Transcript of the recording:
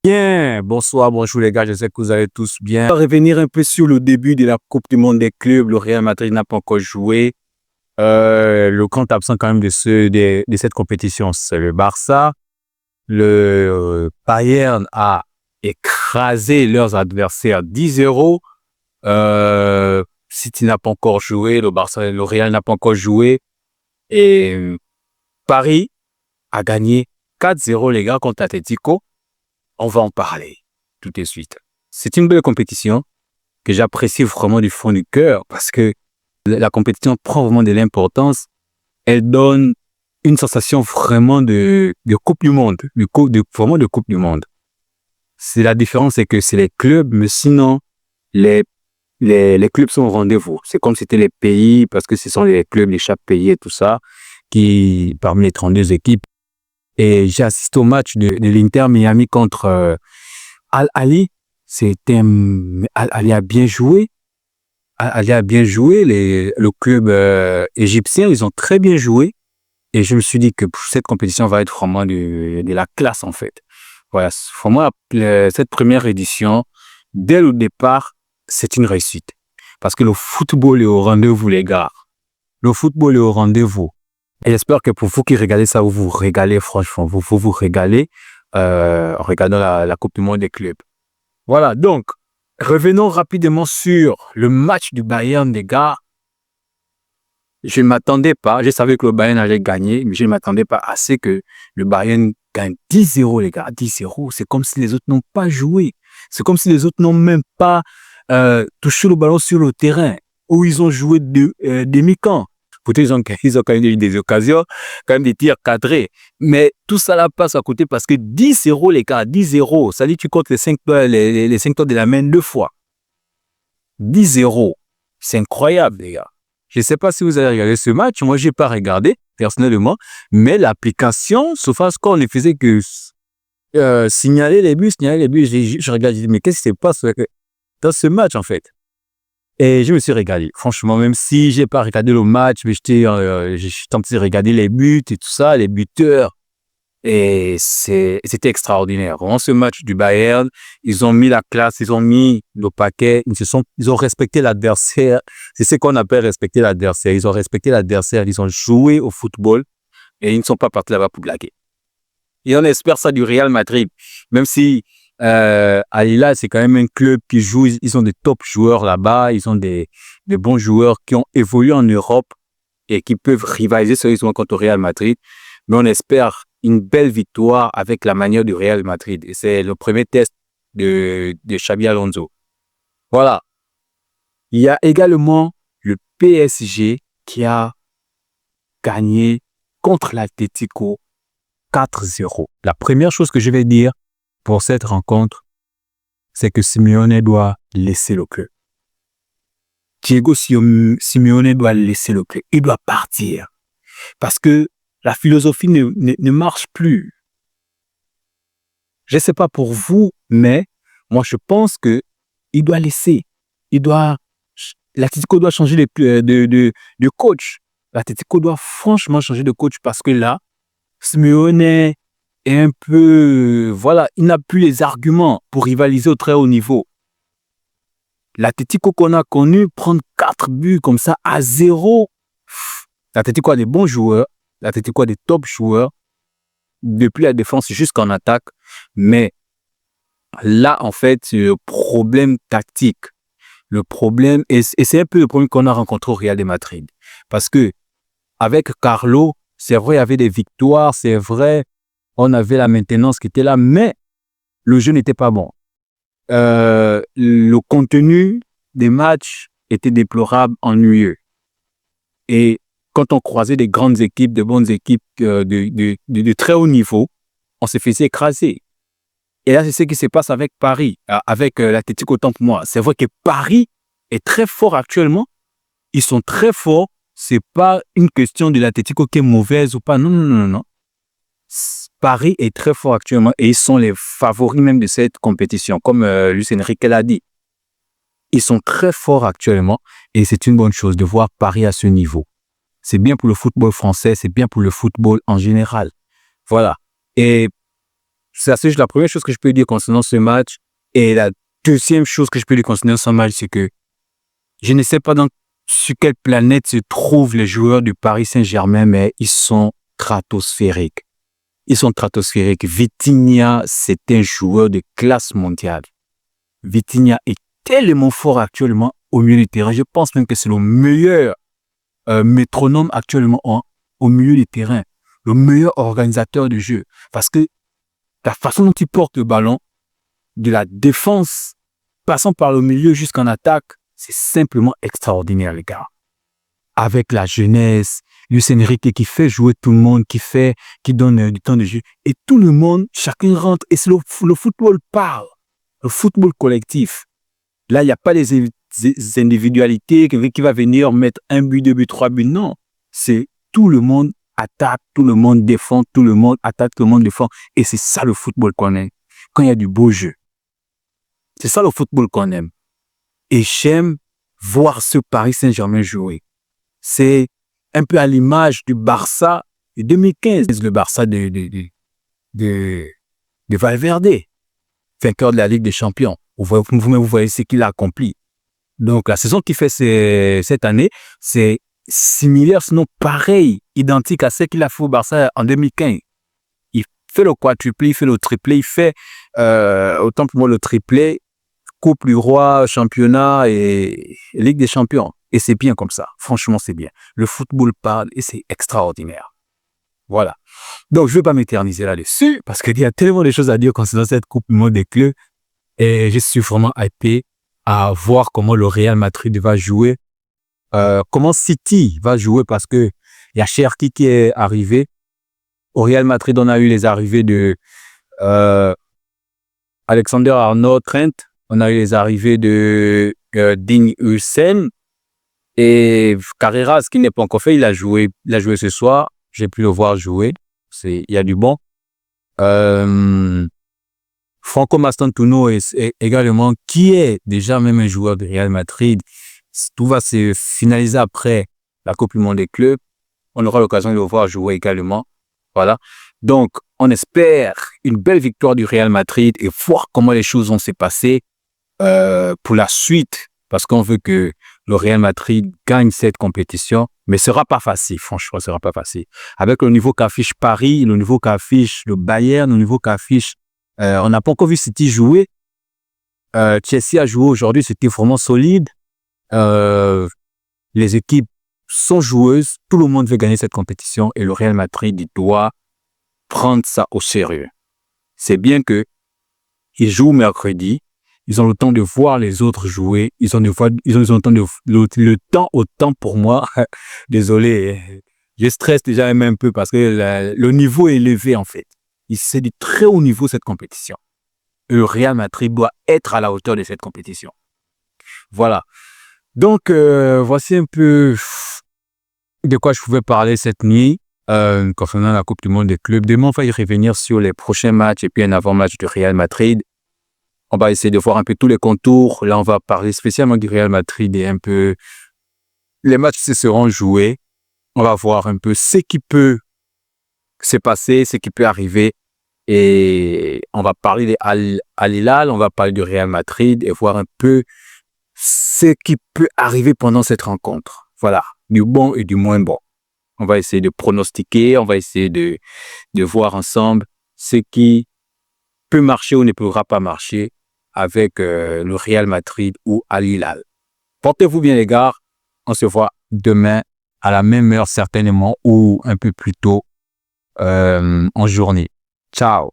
Bien, bonsoir, bonjour les gars, je sais que vous allez tous bien. On va revenir un peu sur le début de la Coupe du Monde des clubs. Le Real Madrid n'a pas encore joué. Le grand absent quand même de cette compétition, c'est le Barça. Le Bayern a écrasé leurs adversaires 10-0. City n'a pas encore joué, le Real n'a pas encore joué. Et Paris a gagné 4-0 les gars contre Atletico. On va en parler tout de suite. C'est une belle compétition que j'apprécie vraiment du fond du cœur parce que la compétition prend vraiment de l'importance. Elle donne une sensation vraiment de Coupe du Monde, vraiment de Coupe du Monde. C'est la différence, c'est que c'est les clubs, mais sinon, les clubs sont au rendez-vous. C'est comme si c'était les pays, parce que ce sont les clubs de chaque pays et tout ça, qui, parmi les 32 équipes. Et j'ai assisté au match de l'Inter Miami contre Al Ahly. Al Ahly a bien joué. Al Ahly a bien joué. Le club égyptien, ils ont très bien joué. Et je me suis dit que cette compétition va être vraiment de la classe, en fait. Voilà, vraiment, cette première édition, dès le départ, c'est une réussite. Parce que le football est au rendez-vous, les gars. Le football est au rendez-vous. Et j'espère que pour vous qui regardez ça, vous vous régalez, franchement, vous régalez en regardant la Coupe du Monde des clubs. Voilà, donc, revenons rapidement sur le match du Bayern, les gars. Je ne m'attendais pas, je savais que le Bayern allait gagner, mais je ne m'attendais pas assez que le Bayern gagne 10-0, les gars. 10-0, c'est comme si les autres n'ont pas joué. C'est comme si les autres n'ont même pas touché le ballon sur le terrain, où ils ont joué demi-camp. Pourtant, ils ont quand même eu des occasions, quand même des tirs cadrés. Mais tout ça là passe à côté parce que 10-0, les gars, 10-0. Ça dit que tu comptes les 5 doigts de la main 2 fois. 10-0. C'est incroyable, les gars. Je ne sais pas si vous avez regardé ce match. Moi, je n'ai pas regardé, personnellement. Mais l'application, SofaScore ne faisait que signaler les buts. Je regarde, je dis, mais qu'est-ce qui se passe dans ce match, en fait? Et je me suis régalé. Franchement, même si j'ai pas regardé le match, mais je suis tenté de regarder les buts et tout ça, les buteurs. Et c'était extraordinaire. Vraiment, ce match du Bayern, ils ont mis la classe, ils ont mis le paquet, ils ont respecté l'adversaire. C'est ce qu'on appelle respecter l'adversaire. Ils ont respecté l'adversaire, ils ont joué au football et ils ne sont pas partis là-bas pour blaguer. Et on espère ça du Real Madrid. Même si Al Hilal, c'est quand même un club qui joue, ils ont des top joueurs là-bas, ils ont des bons joueurs qui ont évolué en Europe et qui peuvent rivaliser sérieusement contre le Real Madrid. Mais on espère une belle victoire avec la manière du Real Madrid. Et c'est le premier test de Xabi Alonso. Voilà. Il y a également le PSG qui a gagné contre l'Atlético 4-0. La première chose que je vais dire pour cette rencontre, c'est que Simeone doit laisser le club. Diego Simeone doit laisser le club. Il doit partir. Parce que la philosophie ne marche plus. Je ne sais pas pour vous, mais moi, je pense qu'il doit laisser. L'Atlético doit changer de coach. L'Atlético doit franchement changer de coach parce que là, Simeone est un peu, voilà, il n'a plus les arguments pour rivaliser au très haut niveau. L'Atlético qu'on a connu, prendre 4 buts comme ça à 0. L'Atlético a des bons joueurs, l'Atlético a des top joueurs, depuis la défense jusqu'en attaque. Mais là, en fait, c'est le problème tactique. Le problème, et c'est un peu le problème qu'on a rencontré au Real de Madrid. Parce que avec Carlo, c'est vrai, il y avait des victoires, c'est vrai, on avait la maintenance qui était là, mais le jeu n'était pas bon. Le contenu des matchs était déplorable, ennuyeux. Et quand on croisait des grandes équipes, de bonnes équipes de très haut niveau, on se faisait écraser. Et là, c'est ce qui se passe avec Paris, avec l'Atlético, autant pour moi. C'est vrai que Paris est très fort actuellement. Ils sont très forts. C'est pas une question de l'Atlético qui est mauvaise ou pas. Non. Paris est très fort actuellement et ils sont les favoris même de cette compétition, comme Luis Enrique l'a dit. Ils sont très forts actuellement et c'est une bonne chose de voir Paris à ce niveau. C'est bien pour le football français, c'est bien pour le football en général. Voilà. Et Ça, c'est la première chose que je peux dire concernant ce match. Et la deuxième chose que je peux dire concernant ce match, c'est que je ne sais pas sur quelle planète se trouvent les joueurs du Paris Saint-Germain, mais ils sont stratosphériques. Ils sont stratosphériques. Vitinha, c'est un joueur de classe mondiale. Vitinha est tellement fort actuellement au milieu du terrain. Je pense même que c'est le meilleur métronome actuellement au milieu du terrain. Le meilleur organisateur du jeu. Parce que la façon dont il porte le ballon, de la défense, passant par le milieu jusqu'en attaque, c'est simplement extraordinaire, les gars. Avec la jeunesse, Luis Enrique qui fait jouer tout le monde, qui donne du temps de jeu. Et tout le monde, chacun rentre. Et c'est le football parle. Le football collectif. Là, il n'y a pas des individualités qui va venir mettre 1 but, 2 buts, 3 buts. Non. C'est tout le monde attaque, tout le monde défend, tout le monde attaque, tout le monde défend. Et c'est ça le football qu'on aime. Quand il y a du beau jeu. C'est ça le football qu'on aime. Et j'aime voir ce Paris Saint-Germain jouer. C'est un peu à l'image du Barça de 2015. Le Barça de Valverde, vainqueur de la Ligue des Champions. Vous voyez ce qu'il a accompli. Donc, la saison qu'il fait cette année, c'est similaire, sinon pareil, identique à ce qu'il a fait au Barça en 2015. Il fait le quadruplé, il fait le triplé, il fait autant pour moi le triplé, Coupe du Roi, championnat et Ligue des Champions. Et c'est bien comme ça. Franchement, c'est bien. Le football parle et c'est extraordinaire. Voilà. Donc, je ne vais pas m'éterniser là-dessus parce qu'il y a tellement de choses à dire concernant cette Coupe du Monde des clubs. Et je suis vraiment hypé à voir comment le Real Madrid va jouer. Comment City va jouer parce que il y a Cherki qui est arrivé. Au Real Madrid, on a eu les arrivées de Alexander-Arnold Trent. On a eu les arrivées de Dean Huijsen et Carreras qui n'est pas encore fait. Il a joué ce soir. J'ai pu le voir jouer. Il y a du bon. Franco Mastantuono également, qui est déjà même un joueur de Real Madrid. Tout va se finaliser après la Coupe du Monde des clubs. On aura l'occasion de le voir jouer également. Voilà. Donc, on espère une belle victoire du Real Madrid et voir comment les choses vont se passer pour la suite. Parce qu'on veut que le Real Madrid gagne cette compétition. Mais ce ne sera pas facile, franchement, ce ne sera pas facile. Avec le niveau qu'affiche Paris, le niveau qu'affiche le Bayern, le niveau qu'affiche... on n'a pas encore vu City jouer. Chelsea a joué aujourd'hui, c'était vraiment solide. Les équipes sont joueuses. Tout le monde veut gagner cette compétition et le Real Madrid doit prendre ça au sérieux. C'est bien que ils jouent mercredi. Ils ont le temps de voir les autres jouer. Ils ont le temps autant pour moi. Désolé, je stresse déjà même un peu parce que le niveau est élevé en fait. C'est du très haut niveau cette compétition. Le Real Madrid doit être à la hauteur de cette compétition. Voilà. Donc, voici un peu de quoi je pouvais parler cette nuit concernant la Coupe du Monde des clubs. Demain, on va y revenir sur les prochains matchs et puis un avant-match du Real Madrid. On va essayer de voir un peu tous les contours. Là, on va parler spécialement du Real Madrid et un peu les matchs qui seront joués. On va voir un peu ce qui peut se passer, ce qui peut arriver. Et on va parler de Al Hilal, on va parler du Real Madrid et voir un peu ce qui peut arriver pendant cette rencontre. Voilà, du bon et du moins bon. On va essayer de pronostiquer, on va essayer de voir ensemble ce qui peut marcher ou ne pourra pas marcher avec le Real Madrid ou Al Hilal. Portez-vous bien les gars, on se voit demain à la même heure certainement ou un peu plus tôt en journée. Ciao.